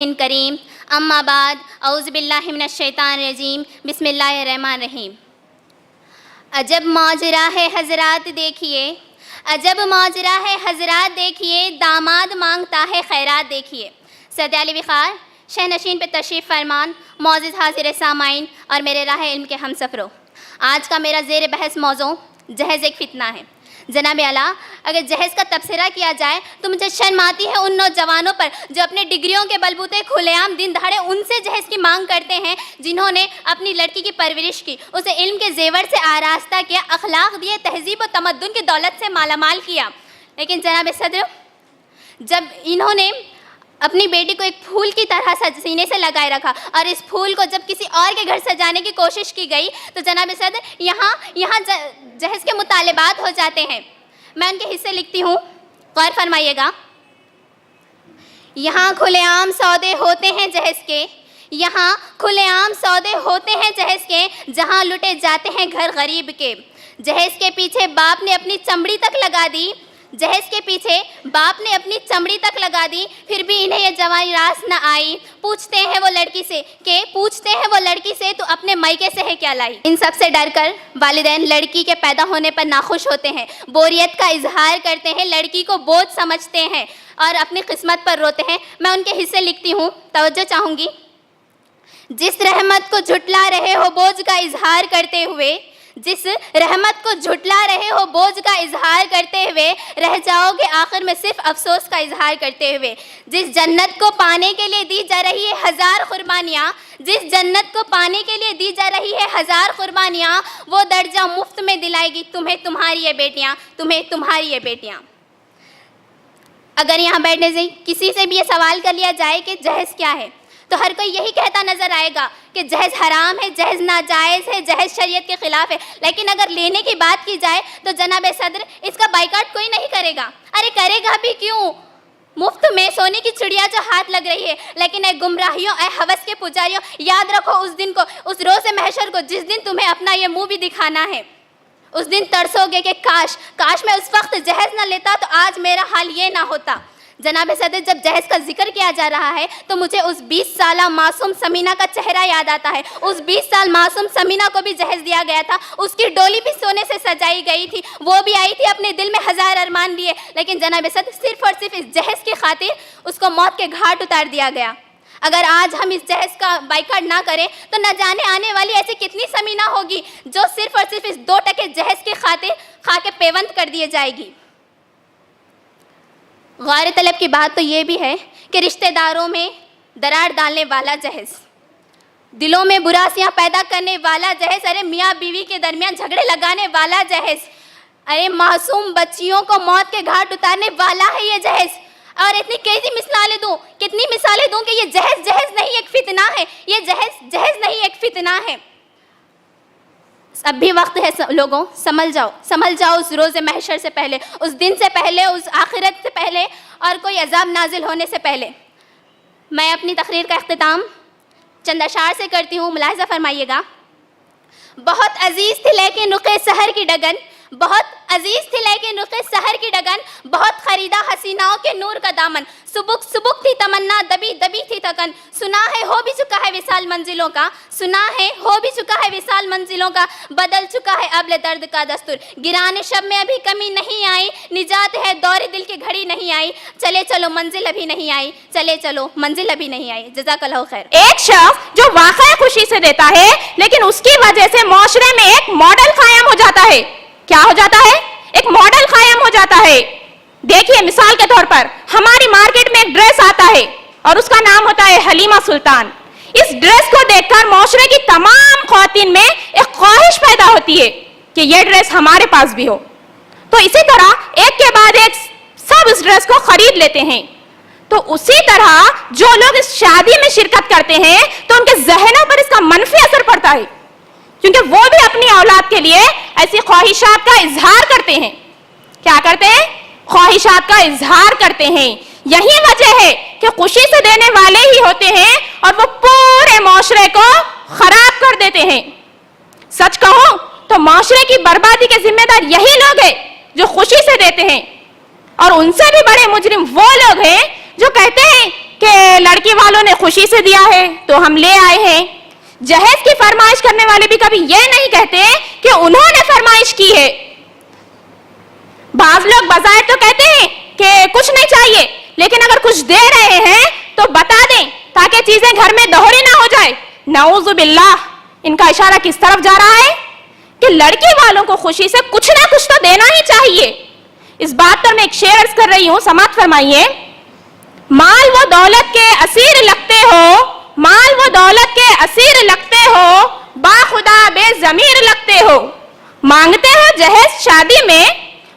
ان کریم اما بعد اعوذ باللہ من الشیطان الرجیم بسم اللہ الرحمن الرحیم۔ عجب ماجرا ہے حضرات دیکھیے، عجب ماجرا ہے حضرات دیکھیے، داماد مانگتا ہے خیرات دیکھیے۔ سید علی وقار شہنشین پہ تشریف فرمان، معزز حاضر سامعین اور میرے راہ علم کے ہم سفروں، آج کا میرا زیر بحث موضوع جہیز ایک فتنہ ہے۔ جناب اعلیٰ، اگر جہیز کا تبصرہ کیا جائے تو مجھے شرم آتی ہے ان نوجوانوں پر جو اپنے ڈگریوں کے بلبوتے کھلے عام دن دہاڑے ان سے جہیز کی مانگ کرتے ہیں جنہوں نے اپنی لڑکی کی پرورش کی، اسے علم کے زیور سے آراستہ کیا، اخلاق دیے، تہذیب و تمدن کی دولت سے مالا مال کیا۔ لیکن جناب صدر، جب انہوں نے اپنی بیٹی کو ایک پھول کی طرح سینے سے لگائے رکھا اور اس پھول کو جب کسی اور کے گھر سجانے کی کوشش کی گئی تو جناب صدر یہاں جہیز کے مطالبات ہو جاتے ہیں۔ میں ان کے حصے لکھتی ہوں، غور فرمائیے گا۔ یہاں کھلے عام سودے ہوتے ہیں جہیز کے، یہاں کھلے عام سودے ہوتے ہیں جہیز کے، جہاں لٹے جاتے ہیں گھر غریب کے۔ جہیز کے پیچھے باپ نے اپنی چمڑی تک لگا دی، جہیز کے پیچھے باپ نے اپنی چمڑی تک لگا دی، پھر بھی انہیں یہ جوانی راس نہ آئی۔ پوچھتے ہیں وہ لڑکی سے تو اپنے مائکے سے ہے کیا لائی۔ ان سب سے ڈر کر والدین لڑکی کے پیدا ہونے پر ناخوش ہوتے ہیں، بوریت کا اظہار کرتے ہیں، لڑکی کو بوجھ سمجھتے ہیں اور اپنی قسمت پر روتے ہیں۔ میں ان کے حصے لکھتی ہوں، توجہ چاہوں گی۔ جس رحمت کو جھٹلا رہے ہو بوجھ کا اظہار کرتے ہوئے، جس رحمت کو جھٹلا رہے ہو بوجھ کا اظہار کرتے ہوئے، رہ جاؤ گے آخر میں صرف افسوس کا اظہار کرتے ہوئے۔ جس جنت کو پانے کے لیے دی جا رہی ہے ہزار قربانیاں، جس جنت کو پانے کے لیے دی جا رہی ہے ہزار قربانیاں، وہ درجہ مفت میں دلائے گی تمہیں تمہاری یہ بیٹیاں، تمہیں تمہاری یہ بیٹیاں۔ اگر یہاں بیٹھنے سے کسی سے بھی یہ سوال کر لیا جائے کہ جہیز کیا ہے تو ہر کوئی یہی کہتا نظر آئے گا کہ جہیز حرام ہے، جہیز ناجائز ہے، جہیز شریعت کے خلاف ہے۔ لیکن اگر لینے کی بات کی جائے تو جناب صدر اس کا بائیکاٹ کوئی نہیں کرے گا۔ ارے کرے گا بھی کیوں؟ مفت میں سونے کی چڑیا جو ہاتھ لگ رہی ہے۔ لیکن اے گمراہیوں، اے ہوس کے پجاریوں، یاد رکھو اس دن کو، اس روز محشر کو جس دن تمہیں اپنا یہ منہ بھی دکھانا ہے۔ اس دن ترسو گے کہ کاش میں اس وقت جہیز نہ لیتا تو آج میرا حال یہ نہ ہوتا۔ جناب صدر، جب جہیز کا ذکر کیا جا رہا ہے تو مجھے اس 20 سالہ معصوم سمینہ کا چہرہ یاد آتا ہے۔ اس 20 سال معصوم سمینہ کو بھی جہیز دیا گیا تھا، اس کی ڈولی بھی سونے سے سجائی گئی تھی، وہ بھی آئی تھی اپنے دل میں ہزار ارمان لیے، لیکن جناب صدر صرف اور صرف اس جہیز کی خاطر اس کو موت کے گھاٹ اتار دیا گیا۔ اگر آج ہم اس جہیز کا بائیکاٹ نہ کریں تو نہ جانے آنے والی ایسی کتنی سمینہ ہوگی جو صرف اور صرف اس 2% جہیز کی خاطر کھا کے پیوند کر دیے جائے گی۔ غور طلب کی بات تو یہ بھی ہے کہ رشتہ داروں میں درار ڈالنے والا جہیز، دلوں میں براسیاں پیدا کرنے والا جہیز، ارے میاں بیوی کے درمیان جھگڑے لگانے والا جہیز، ارے معصوم بچیوں کو موت کے گھاٹ اتارنے والا ہے یہ جہیز۔ اور اتنی کتنی مثالیں دوں کہ یہ جہیز نہیں ایک فتنہ ہے، یہ جہیز نہیں ایک فتنہ ہے۔ اب بھی وقت ہے لوگوں، سنبھل جاؤ اس روز محشر سے پہلے، اس دن سے پہلے، اس آخرت سے پہلے اور کوئی عذاب نازل ہونے سے پہلے۔ میں اپنی تقریر کا اختتام چند اشعار سے کرتی ہوں، ملاحظہ فرمائیے گا۔ بہت عزیز تھی لیکن رخ سحر کی ڈگن، بہت عزیز تھی لیکن رخ سحر کی ڈگن، بہت خریدا حسیناؤں کے نور کا دامن، سبک تھی تمنا، دبی تھی تکن، سنا ہے ہو بھی چکا ہے وصال منزلوں کا، سنا ہے ہو بھی چکا ہے وصال منزلوں کا، بدل چکا ہے ابل درد کا دستور، گرانے شب میں ابھی کمی نہیں آئی، نجات ہے دور دل کی گھڑی نہیں آئی، چلے چلو منزل ابھی نہیں آئی، چلے چلو منزل ابھی نہیں آئی۔ جزاک اللہ خیر۔ ایک شخص جو واقعہ خوشی سے دیتا ہے لیکن اس کی وجہ سے معاشرے میں ایک ماڈل قائم ہو جاتا ہے۔ کیا ہو جاتا ہے؟ ایک ماڈل قائم ہو جاتا ہے۔ دیکھیے مثال کے طور پر ہماری مارکیٹ میں ایک ڈریس آتا ہے اور اس کا نام ہوتا ہے حلیمہ سلطان۔ اس ڈریس کو دیکھ کر معاشرے کی تمام خواتین میں ایک خواہش پیدا ہوتی ہے کہ یہ ڈریس ہمارے پاس بھی ہو، تو اسی طرح ایک کے بعد ایک سب اس ڈریس کو خرید لیتے ہیں۔ تو اسی طرح جو لوگ اس شادی میں شرکت کرتے ہیں تو ان کے ذہنوں پر اس کا منفی اثر پڑتا ہے، کیونکہ وہ بھی اپنی اولاد کے لیے ایسی خواہشات کا اظہار کرتے ہیں۔ کیا کرتے ہیں؟ خواہشات کا اظہار کرتے ہیں۔ یہی وجہ ہے کہ خوشی سے دینے والے ہی ہوتے ہیں اور وہ پورے معاشرے کو خراب کر دیتے ہیں۔ سچ کہوں تو معاشرے کی بربادی کے ذمہ دار یہی لوگ ہیں جو خوشی سے دیتے ہیں، اور ان سے بھی بڑے مجرم وہ لوگ ہیں جو کہتے ہیں کہ لڑکی والوں نے خوشی سے دیا ہے تو ہم لے آئے ہیں. جہیز کی فرمائش کرنے والے بھی کبھی یہ نہیں کہتے کہ انہوں نے فرمائش کی ہے. بعض لوگ بظاہر تو کہتے ہیں کہ کچھ نہیں چاہیے، لیکن اگر کچھ دے رہے ہیں تو بتا دیں تاکہ چیزیں گھر میں دوہری نہ ہو جائے. نعوذ باللہ، ان کا اشارہ کس طرف جا رہا ہے کہ لڑکی والوں کو خوشی سے کچھ نہ کچھ تو دینا ہی چاہیے. اس بات پر میں ایک شعر عرض کر رہی ہوں، سماعت فرمائیے. مال و دولت کے اسیر لگتے ہو، مال و دولت کے اسیر لگتے ہو، با خدا بے ضمیر لگتے ہو. مانگتے ہو جہیز شادی میں،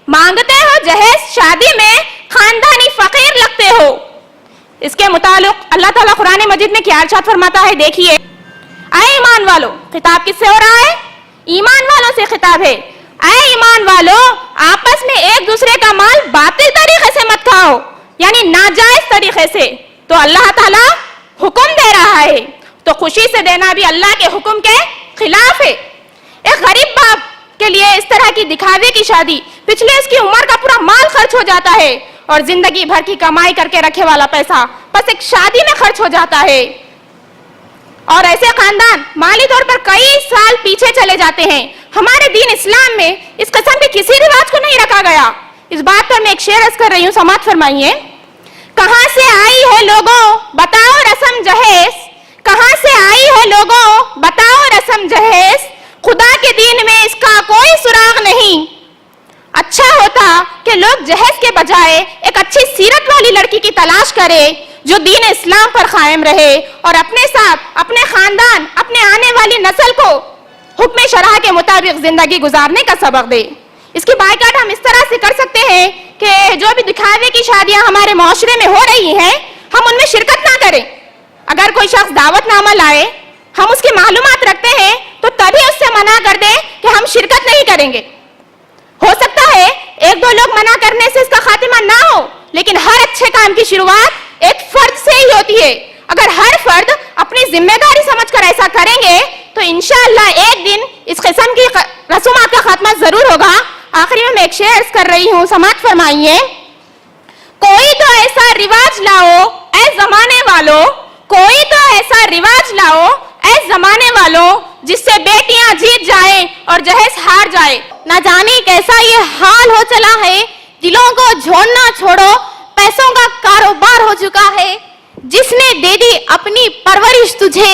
مانگتے ہو جہیز شادی میں، خاندانی فقیر لگتے ہو. اس کے متعلق اللہ تعالیٰ قرآن مجید میں کیا ارشاد فرماتا ہے، دیکھیے. اے ایمان والو، خطاب کس سے ہو رہا ہے؟ ایمان والوں سے خطاب ہے. اے ایمان والو، آپس میں ایک دوسرے کا مال باطل طریقے سے مت کھاؤ، یعنی ناجائز طریقے سے. تو اللہ تعالیٰ حکم دے رہا ہے، تو خوشی سے دینا بھی اللہ کے حکم کے خلاف ہے. ایک غریب باپ کے لیے اس طرح کی دکھاوے کی شادی، پچھلے اس کی عمر کا پورا مال خرچ ہو جاتا ہے، اور زندگی بھر کی کمائی کر کے رکھے والا پیسہ بس ایک شادی میں خرچ ہو جاتا ہے. اور ایسے خاندان مالی طور پر کئی سال پیچھے چلے جاتے ہیں. ہمارے دین اسلام میں اس قسم کے کسی رواج کو نہیں رکھا گیا. اس بات پر میں ایک شعر عرض کر رہی ہوں، سماعت فرمائیے. کہاں سے آئی ہے لوگوں بتاؤ رسم جہیز، کہاں سے آئی ہے لوگوں بتاؤ رسم جہیز، خدا کے دین میں اس کا کوئی سراغ نہیں. اچھا ہوتا کہ لوگ جہیز کے بجائے ایک اچھی سیرت والی لڑکی کی تلاش کرے جو دین اسلام پر قائم رہے اور اپنے ساتھ، اپنے خاندان، اپنے آنے والی نسل کو حکم شرع کے مطابق زندگی گزارنے کا سبق دے. اس کی بائیکاٹ ہم اس طرح سے کر سکتے ہیں کہ جو بھی دکھاوے کی شادیاں ہمارے معاشرے میں ہو رہی ہیں، ہم ان میں شرکت نہ کریں. اگر کوئی شخص دعوت نامہ لائے، ہم اس کی معلومات رکھتے ہیں تو تبھی اس سے منع کر دیں کہ ہم شرکت نہیں کریں گے. ہو سکتا ہے ایک دو لوگ منع کرنے سے اس کا خاتمہ نہ ہو، لیکن ہر اچھے کام کی شروعات ایک فرد سے ہی ہوتی ہے. اگر ہر فرد اپنی ذمہ داری سمجھ کر ایسا کریں گے تو انشاءاللہ ایک دن اس قسم کی رسومات کا خاتمہ ضرور ہوگا. آخری میں ایک شعر عرض کر رہی ہوں، سماعت فرمائیے. کوئی تو ایسا رواج لاؤ اے زمانے والو، کوئی تو ایسا رواج لاؤ اے زمانے والو، جس سے بیٹیاں جیت جائیں اور جہیز ہار جائے. نہ جانے کیسا یہ حال ہو چلا ہے، دلوں کو جھوڑنا چھوڑو، پیسوں کا کاروبار ہو چکا ہے. جس نے دے دی اپنی پرورش تجھے،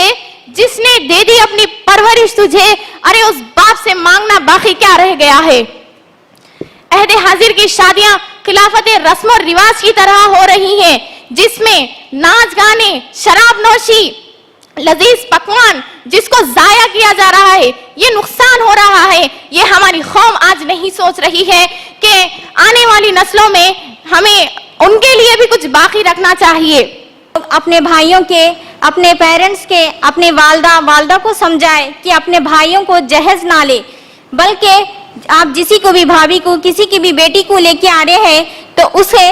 جس نے دے دی اپنی پرورش تجھے، ارے اس باپ سے مانگنا باقی کیا رہ گیا ہے. عہد حاضر کی شادیاں خلافت رسم و رواج کی طرح ہو رہی ہیں، جس میں ناچ گانے، شراب نوشی، لذیذ پکوان جس کو ضائع کیا جا رہا ہے، یہ نقصان ہو رہا ہے. یہ ہماری قوم آج نہیں سوچ رہی ہے کہ آنے والی نسلوں میں ہمیں ان کے لیے بھی کچھ باقی رکھنا چاہیے. اپنے بھائیوں کے، اپنے پیرنٹس کے، اپنے والدہ کو سمجھائے کہ اپنے بھائیوں کو جہیز نہ لے، بلکہ آپ جسی کو بھی بھابھی کو، کسی کی بھی بیٹی کو لے کے آ رہے ہیں تو اسے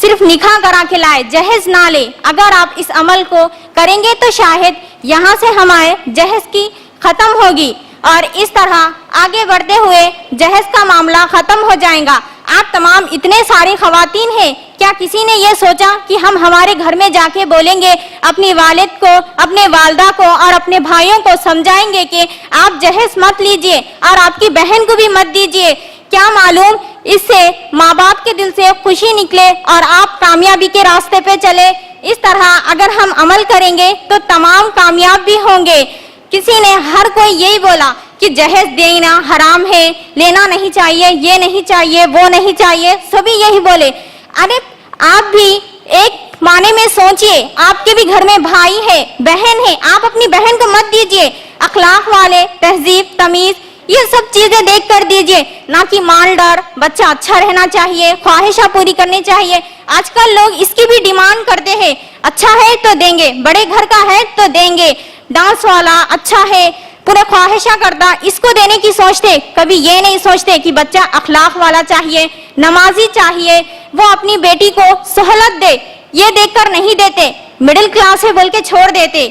صرف نکاح کرا کے لائے، جہیز نہ لے. اگر آپ اس عمل کو کریں گے تو شاید یہاں سے ہمارے جہیز کی ختم ہوگی، اور اس طرح آگے بڑھتے ہوئے جہیز کا معاملہ ختم ہو جائے گا. آپ تمام اتنے ساری خواتین ہیں، کیا کسی نے یہ سوچا کہ ہم ہمارے گھر میں جا کے بولیں گے اپنی والد کو، اپنے والدہ کو اور اپنے بھائیوں کو سمجھائیں گے کہ آپ جہیز مت لیجئے اور آپ کی بہن کو بھی مت دیجئے؟ کیا معلوم اس سے ماں باپ کے دل سے خوشی نکلے اور آپ کامیابی کے راستے پہ چلے. اس طرح اگر ہم عمل کریں گے تو تمام کامیاب بھی ہوں گے. کسی نے ہر کوئی یہی بولا کہ جہیز دینا حرام ہے، لینا نہیں چاہیے، یہ نہیں چاہیے، وہ نہیں چاہیے، سبھی یہی بولے. ارے آپ بھی ایک معنی میں سوچئے، آپ کے بھی گھر میں بھائی ہے، بہن ہے، آپ اپنی بہن کو مت دیجئے. اخلاق والے، تہذیب، تمیز، یہ سب چیزیں دیکھ کر دیجئے، نہ کہ مال ڈر. بچہ اچھا رہنا چاہیے، خواہشیں پوری کرنی چاہیے. آج کل لوگ اس کی بھی ڈیمانڈ کرتے ہیں، اچھا ہے تو دیں گے، بڑے گھر کا ہے تو دیں گے، ڈانس والا اچھا ہے، پورے خواہشیں کرتا، اس کو دینے کی سوچتے. کبھی یہ نہیں سوچتے کہ بچہ اخلاق والا چاہیے، نمازی چاہیے، وہ اپنی بیٹی کو سہولت دے. یہ دیکھ کر نہیں دیتے، مڈل کلاس ہے بول کے چھوڑ دیتے.